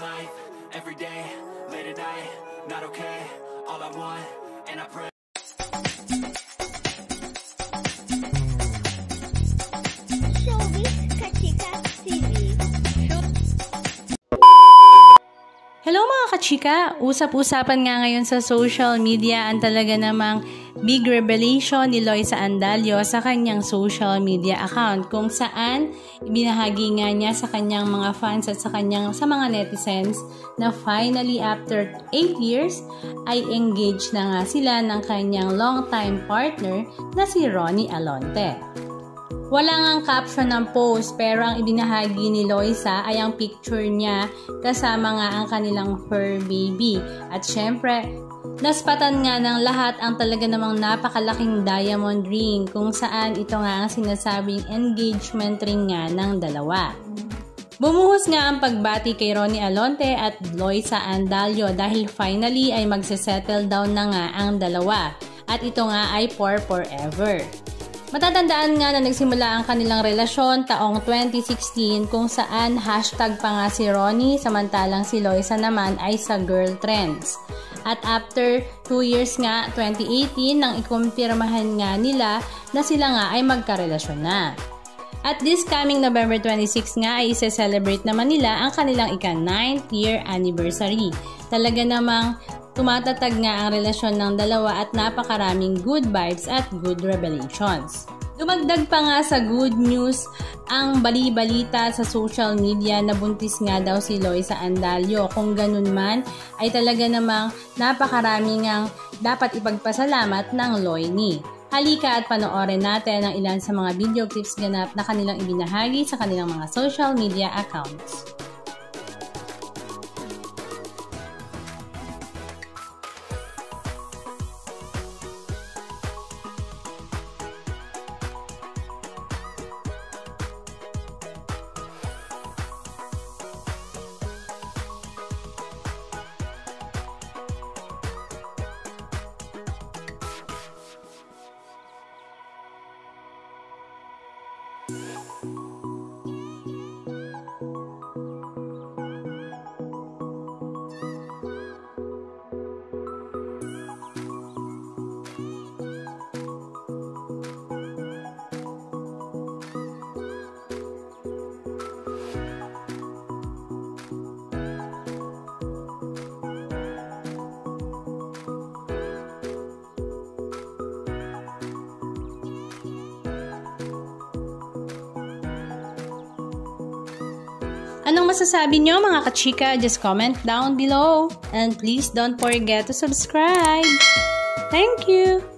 life, every day, late at night, not okay, all I want, and I pray. Hello mga kachika! Usap-usapan nga ngayon sa social media ang talaga namang big revelation ni Loisa Andalio sa kanyang social media account kung saan ibinahagi nga niya sa kanyang mga fans at sa mga netizens na finally after 8 years ay engaged na nga sila ng kanyang long-time partner na si Ronnie Alonte. Wala ngang caption ng post pero ang ibinahagi ni Loisa ay ang picture niya kasama nga ang kanilang fur baby. At syempre, naspatan nga ng lahat ang talaga namang napakalaking diamond ring kung saan ito nga ang sinasabing engagement ring nga ng dalawa. Bumuhos nga ang pagbati kay Ronnie Alonte at Loisa Andalio dahil finally ay magse-settle down na nga ang dalawa at ito nga ay for forever. Matatandaan nga na nagsimula ang kanilang relasyon taong 2016 kung saan hashtag pa nga si Ronnie samantalang si Loisa naman ay sa girl trends. At after 2 years nga, 2018, nang ikumpirmahan nga nila na sila nga ay magkarelasyon na. At this coming November 26 nga ay isa-celebrate naman nila ang kanilang ika-9th year anniversary. Talaga namang tumatatag nga ang relasyon ng dalawa at napakaraming good vibes at good revelations. Dumagdag pa nga sa good news ang bali-balita sa social media na buntis nga daw si Loisa Andalio. Kung ganun man ay talaga namang napakaraming ang dapat ipagpasalamat ng Loini. Halika at panoorin natin ang ilan sa mga video clips ganap na kanilang ibinahagi sa kanilang mga social media accounts. Anong masasabi nyo mga kachika? Just comment down below. And please don't forget to subscribe. Thank you!